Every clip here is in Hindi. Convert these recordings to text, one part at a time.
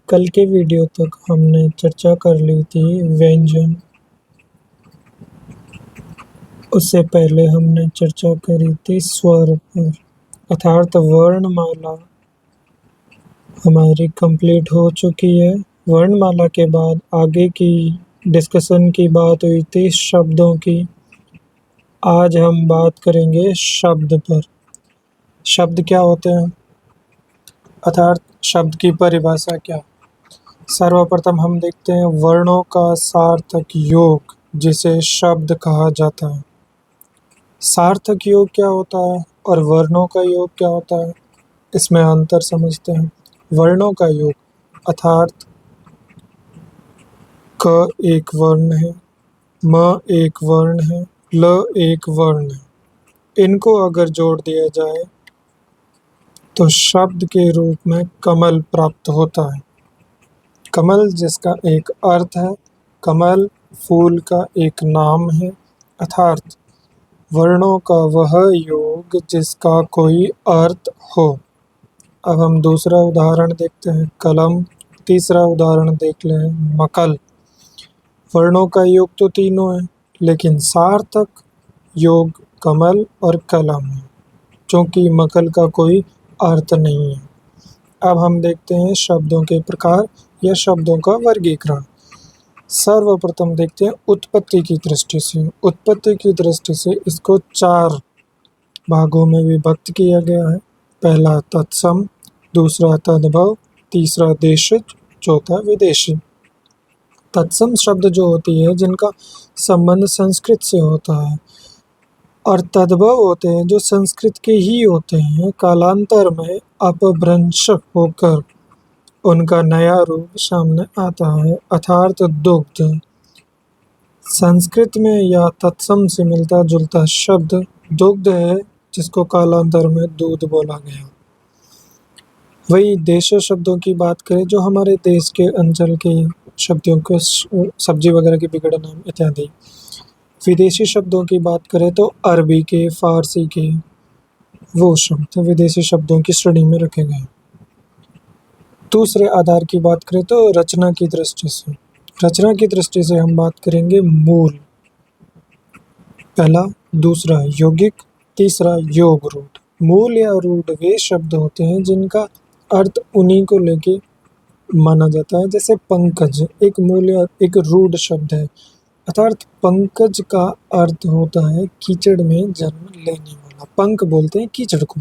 कल के वीडियो तक हमने चर्चा कर ली थी व्यंजन। उससे पहले हमने चर्चा करी थी स्वर पर, अर्थात वर्णमाला हमारी कंप्लीट हो चुकी है। वर्णमाला के बाद आगे की डिस्कशन की बात हुई थी शब्दों की। आज हम बात करेंगे शब्द पर। शब्द क्या होते हैं, अर्थात शब्द की परिभाषा क्या। सर्वप्रथम हम देखते हैं वर्णों का सार्थक योग, जिसे शब्द कहा जाता है। सार्थक योग क्या होता है और वर्णों का योग क्या होता है, इसमें अंतर समझते हैं। वर्णों का योग अर्थात क एक वर्ण है, म एक वर्ण है, ल एक वर्ण है। इनको अगर जोड़ दिया जाए तो शब्द के रूप में कमल प्राप्त होता है। कमल जिसका एक अर्थ है, कमल फूल का एक नाम है, अर्थात वर्णों का वह योग जिसका कोई अर्थ हो। अब हम दूसरा उदाहरण देखते हैं कलम, तीसरा उदाहरण देख लें मकल। वर्णों का योग तो तीनों है, लेकिन सार्थक योग कमल और कलम है, क्योंकि मकल का कोई अर्थ नहीं है। अब हम देखते हैं शब्दों के प्रकार या शब्दों का वर्गीकरण। सर्वप्रथम देखते हैं उत्पत्ति की दृष्टि से। उत्पत्ति की दृष्टि से इसको 4 भागों में विभक्त किया गया है। पहला तत्सम, दूसरा तद्भव, तीसरा देशिज, चौथा विदेशी। तत्सम शब्द जो होती है जिनका संबंध संस्कृत से होता है, और तद्भव होते हैं जो संस्कृत के ही होते हैं, कालांतर में अपभ्रंश होकर उनका नया रूप सामने आता है, अर्थात दुग्ध। संस्कृत में या तत्सम से मिलता जुलता शब्द दुग्ध है, जिसको कालांतर में दूध बोला गया। वही देश शब्दों की बात करें जो हमारे देश के अंचल के शब्दों को सब्जी वगैरह के बिगड़े नाम इत्यादि। विदेशी शब्दों की बात करें तो अरबी के, फारसी के वो शब्द विदेशी शब्दों की श्रेणी में रखे गए। दूसरे आधार की बात करें तो रचना की दृष्टि से। रचना की दृष्टि से हम बात करेंगे मूल, पहला, दूसरा यौगिक, तीसरा योग रूढ़। मूल या रूढ़ वे शब्द होते हैं जिनका अर्थ उन्हीं को लेके माना जाता है। जैसे पंकज एक मूल या एक रूढ़ शब्द है, अर्थात पंकज का अर्थ होता है कीचड़ में जन्म लेने वाला। पंक बोलते हैं कीचड़ को,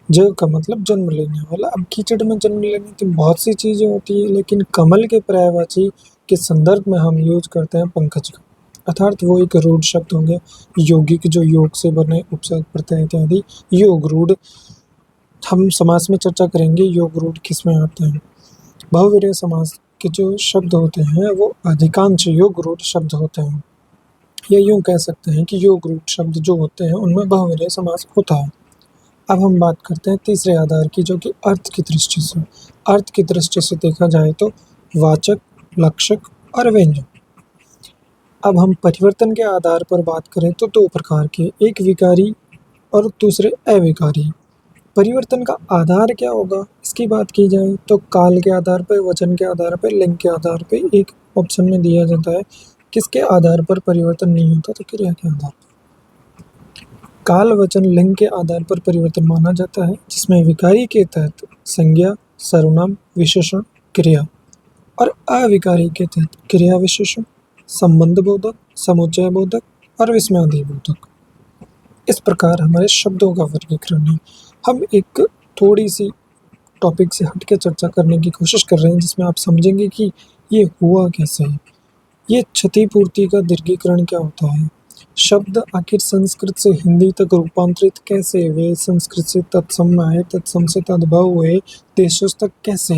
ज का मतलब जन्म लेने वाला। अब कीचड़ में जन्म लेने की बहुत सी चीज़ें होती है, लेकिन कमल के पर्यायवाची के संदर्भ में हम यूज करते हैं पंकज का, अर्थात वो एक रूढ़ शब्द होंगे। यौगिक जो योग से बने उपसर्ग प्रत्यय इत्यादि। योग रूढ़ हम समास में चर्चा करेंगे, योग रूढ़ किस में आते हैं। बहुवीर्य समास के जो शब्द होते हैं वो अधिकांश योग रूढ़ शब्द होते हैं, या यूँ कह सकते हैं कि योग रूढ़ शब्द जो होते हैं उनमें बहुवीर्य समास होता है। अब हम बात करते हैं तीसरे आधार की, जो कि अर्थ की दृष्टि से। अर्थ की दृष्टि से देखा जाए तो वाचक, लक्षक और व्यंजक। अब हम परिवर्तन के आधार पर बात करें तो 2 प्रकार के, एक विकारी और दूसरे अविकारी। परिवर्तन का आधार क्या होगा, इसकी बात की जाए तो काल के आधार पर, वचन के आधार पर, लिंग के आधार पर। एक ऑप्शन में दिया जाता है किसके आधार पर परिवर्तन नहीं होता, तो क्रिया के आधार पर। काल, वचन, लिंग के आधार पर परिवर्तन माना जाता है, जिसमें विकारी के तहत संज्ञा, सर्वनाम, विशेषण, क्रिया, और अविकारी के तहत क्रिया विशेषण, संबंध बोधक, समुच्चय बोधक और विस्मयादि बोधक। इस प्रकार हमारे शब्दों का वर्गीकरण है। हम एक थोड़ी सी टॉपिक से हट के चर्चा करने की कोशिश कर रहे हैं, जिसमें आप समझेंगे कि ये हुआ कैसे है। ये क्षतिपूर्ति का दीर्घीकरण क्या होता है, शब्द आखिर संस्कृत से हिंदी तक रूपांतरित कैसे हुए, संस्कृत से तत्सम में आए, तत्सम से तद्भव हुए, देशज तक कैसे,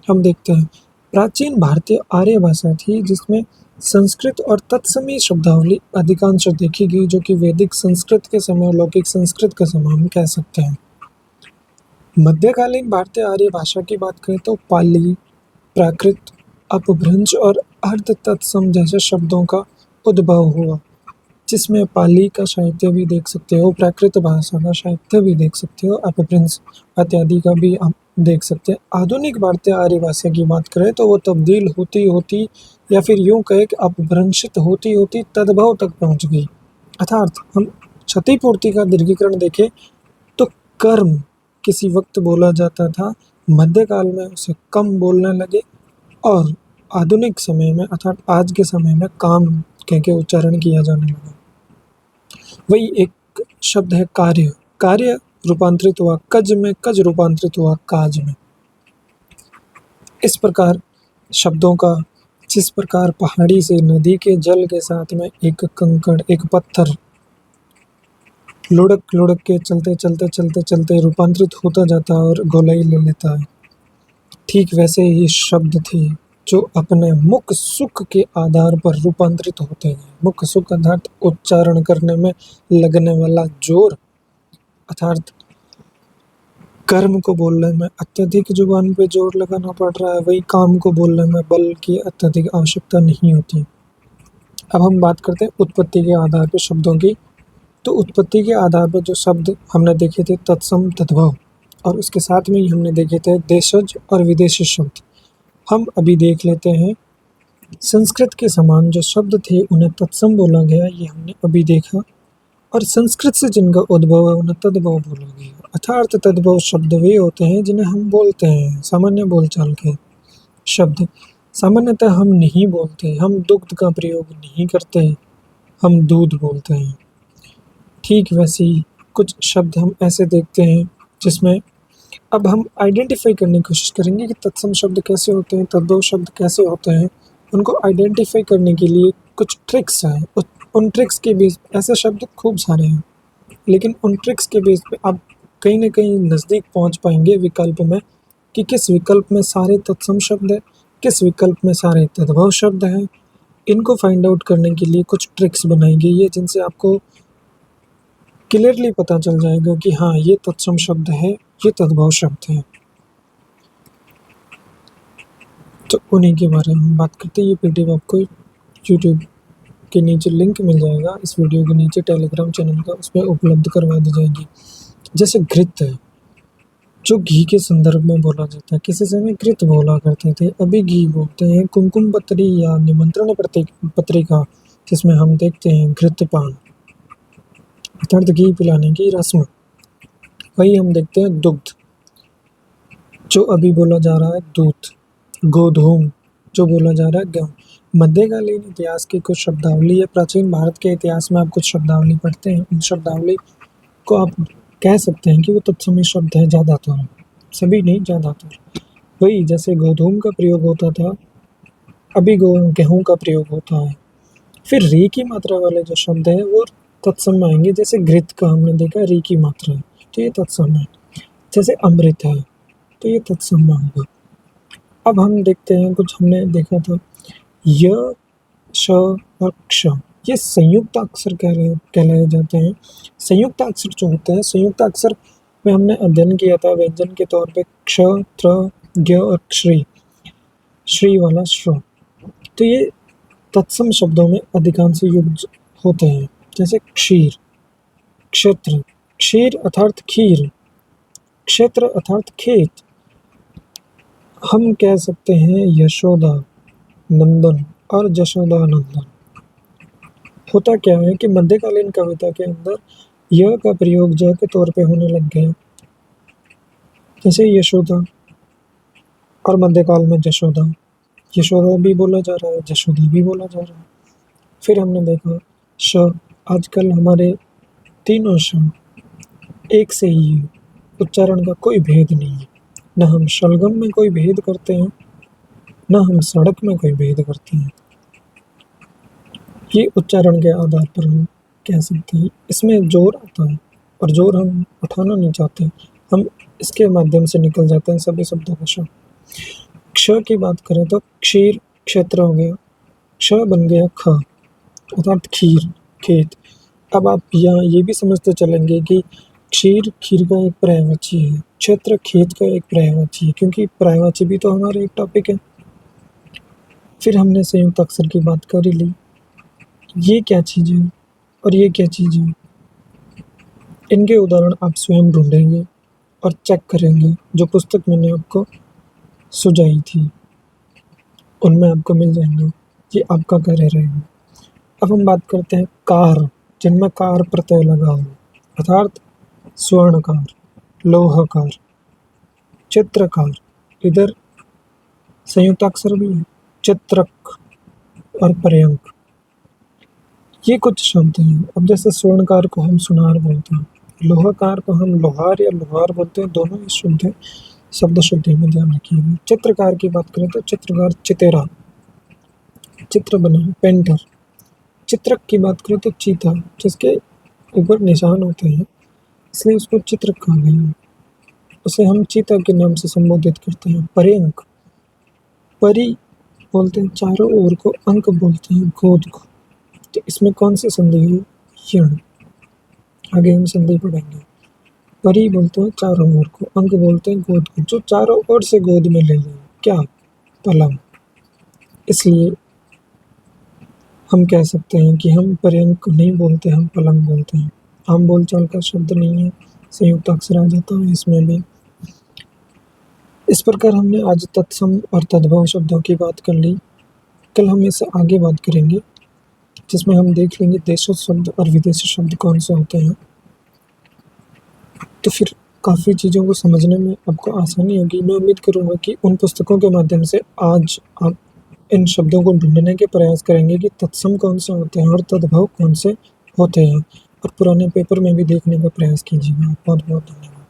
हम देखते हैं। प्राचीन भारतीय आर्य भाषा थी जिसमें संस्कृत और तत्समी शब्दावली अधिकांश देखी गई, जो कि वैदिक संस्कृत के समय, लौकिक संस्कृत के समय हम कह सकते हैं। मध्यकालीन भारतीय आर्य भाषा की बात करें तो पाली, प्राकृत, अपभ्रंश और अर्ध तत्सम जैसे शब्दों का उद्भव हुआ, जिसमें पाली का साहित्य भी देख सकते हो, प्राकृत भाषा का साहित्य भी देख सकते हो, अपभ्रंश इत्यादि का भी देख सकते हैं। आधुनिक भारतीय आर्य भाषा की बात करें तो वो तब्दील होती होती या फिर यूं कहे कि अपभ्रंशित होती होती तद्भव तक पहुंच गई। अर्थात हम क्षतिपूर्ति का दीर्घीकरण देखें तो कर्म किसी वक्त बोला जाता था, मध्यकाल में उसे कम बोलने लगे और आधुनिक समय में अर्थात आज के समय में काम कह के उच्चारण किया जाने लगा। वही एक शब्द है कार्य, कार्य रूपांतरित हुआ कज में, कज रूपांतरित हुआ काज में। इस प्रकार शब्दों का जिस प्रकार पहाड़ी से नदी के जल के साथ में एक कंकड़, एक पत्थर लुढ़क लुढ़क के चलते चलते चलते चलते रूपांतरित होता जाता है और गोलाई ले लेता है, ठीक वैसे ही शब्द थे जो अपने मुख सुख के आधार पर रूपांतरित होते हैं। मुख सुख अर्थात उच्चारण करने में लगने वाला जोर, अर्थात कर्म को बोलने में अत्यधिक जुबान पे जोर लगाना पड़ रहा है, वही काम को बोलने में बल की अत्यधिक आवश्यकता नहीं होती। अब हम बात करते हैं उत्पत्ति के आधार पर शब्दों की। तो उत्पत्ति के आधार पर जो शब्द हमने देखे थे तत्सम तद्भव, और उसके साथ में ही हमने देखे थे देशज और विदेशी शब्द। हम अभी देख लेते हैं संस्कृत के समान जो शब्द थे उन्हें तत्सम बोला गया, ये हमने अभी देखा। और संस्कृत से जिनका उद्भव है उन्हें तद्भव बोला गया। अर्थात तद्भव शब्द वे होते हैं जिन्हें हम बोलते हैं, सामान्य बोलचाल के शब्द। सामान्यतः हम नहीं बोलते, हम दुग्ध का प्रयोग नहीं करते, हम दूध बोलते हैं। ठीक वैसे ही कुछ शब्द हम ऐसे देखते हैं जिसमें अब हम आइडेंटिफाई करने की कोशिश करेंगे कि तत्सम शब्द कैसे होते हैं, तद्भव शब्द कैसे होते हैं। उनको आइडेंटिफाई करने के लिए कुछ ट्रिक्स हैं। उन ट्रिक्स के बेस ऐसे शब्द खूब सारे हैं, लेकिन उन ट्रिक्स के बेस पे आप कहीं ना कहीं नज़दीक पहुंच पाएंगे विकल्प में कि किस विकल्प में सारे तत्सम शब्द हैं, किस विकल्प में सारे तद्भव शब्द हैं। इनको फाइंड आउट करने के लिए कुछ ट्रिक्स बनाई गई है जिनसे आपको क्लियरली पता चल जाएगा कि हाँ ये तत्सम शब्द है, ये तद्भव शब्द है। तो उन्हीं के बारे में बात करते हैं। ये पीडीएफ आपको यूट्यूब के नीचे लिंक मिल जाएगा, इस वीडियो के नीचे टेलीग्राम चैनल का, उस पर उपलब्ध करवा दी जाएगी। जैसे घृत है जो घी के संदर्भ में बोला जाता है, किसी समय घृत बोला करते थे, अभी घी बोलते हैं। कुमकुम पत्री या निमंत्रण पत्रिका जिसमें हम देखते हैं घृत पान अर्थात घी पिलाने की रस्म, वही हम देखते हैं दुग्ध जो अभी बोला जा रहा है दूध। गोधूम जो बोला जा रहा है गेहूँ। मध्यकालीन इतिहास की कुछ शब्दावली है। प्राचीन भारत के इतिहास में आप कुछ शब्दावली पढ़ते हैं, उन शब्दावली को आप कह सकते हैं कि वो तत्समय शब्द है ज़्यादातर, सभी नहीं ज़्यादातर। वही जैसे गोधूम का प्रयोग होता था, अभी गेहूँ का प्रयोग होता है। फिर री की मात्रा वाले जो शब्द है वो तत्सम में आएंगे। जैसे घृत का हमने देखा री की मात्रा है तो ये तत्सम है। जैसे अमृत है तो ये तत्सम में होगा। अब हम देखते हैं कुछ हमने देखा था य, श और क्ष, ये संयुक्त अक्षर कहलाए जाते हैं। संयुक्त अक्षर जो होते हैं, संयुक्त अक्षर में हमने अध्ययन किया था व्यंजन के तौर पे क्ष, त्र, ज्ञ और श्री, श्री वाला श्र। तो ये तत्सम शब्दों में अधिकांश युक्त होते हैं। जैसे क्षीर, क्षेत्र, क्षीर अर्थात खीर, क्षेत्र अर्थात खेत। हम कह सकते हैं यशोदा नंदन और जशोदा नंदन। होता क्या है कि मध्यकालीन कविता के अंदर य का प्रयोग ज के तौर पे होने लग गया, जैसे यशोदा, और मध्यकाल में जशोदा। यशोदा भी बोला जा रहा है, जशोदा भी बोला जा रहा है। फिर हमने देखा श, आजकल हमारे तीनों शब्द एक से ही है, उच्चारण का कोई भेद नहीं है। न हम शलगम में कोई भेद करते हैं, न हम सड़क में कोई भेद करते हैं। ये उच्चारण के आधार पर हम कह सकते हैं। इसमें जोर आता है और जोर हम उठाना नहीं चाहते, हम इसके माध्यम से निकल जाते हैं सभी शब्दों का शब्द। क्ष की बात करें तो क्षीर क्षेत्र हो गया, क्ष बन गया ख अर्थात खीर, खेत। अब आप यहाँ ये भी समझते चलेंगे कि क्षीर खीर का एक पर्यायवाची है, क्षेत्र खेत का एक पर्यायवाची है, क्योंकि पर्यायवाची भी तो हमारा एक टॉपिक है। फिर हमने संयुक्त अक्षर की बात कर ही ली। ये क्या चीज़ है और ये क्या चीज़ है, इनके उदाहरण आप स्वयं ढूंढेंगे और चेक करेंगे जो पुस्तक मैंने आपको सुझाई थी, उनमें आपको मिल जाएंगे। ये आपका कार्य रहेगा। अब हम बात करते हैं कार, जिनमें कार प्रत्यय लगा हो, अर्थात स्वर्णकार, लोहकार, चित्रकार, इधर संयुक्ताक्षर भी है, चित्रक और पर्यंक। ये कुछ शब्द हैं। अब जैसे स्वर्णकार को हम सुनार बोलते हैं, लोहकार को हम लोहार या लोहार बोलते हैं, दोनों ही शुद्ध हैं, शब्द शुद्धि में ध्यान रखिएगा। चित्रकार की बात करें तो चित्रकार चितेरा, चित्र बना, पेंटर। चित्रक की बात करें तो चीता, जिसके ऊपर निशान होते हैं, इसलिए उसको चित्रक कहा गया है। उसे हम चीता के नाम से संबोधित करते हैं। पर्यंक, परी बोलते हैं चारों ओर को, अंक बोलते हैं गोद को। तो इसमें कौन सी संधि है? यण। आगे हम संधि पढ़ेंगे। परी बोलते हैं चारों ओर को, अंक बोलते हैं गोद को, जो चारों ओर से गोद में ले लें। क्या? पलंग। इसलिए हम कह सकते हैं कि हम पर्यंक नहीं बोलते, हम पलंग बोलते हैं। आम बोलचाल का शब्द नहीं है, संयुक्त अक्षर आ जाता है इसमें भी। इस प्रकार हमने आज तत्सम और तद्भव शब्दों की बात कर ली। कल हम इससे आगे बात करेंगे, जिसमें हम देख लेंगे देशज शब्द और विदेशी शब्द कौन से होते हैं। तो फिर काफ़ी चीज़ों को समझने में आपको आसानी होगी। मैं उम्मीद करूँगा कि उन पुस्तकों के माध्यम से आज आप इन शब्दों को ढूंढने के प्रयास करेंगे कि तत्सम कौन से होते हैं और तद्भव कौन से होते हैं, और पुराने पेपर में भी देखने का प्रयास कीजिएगा। बहुत बहुत धन्यवाद।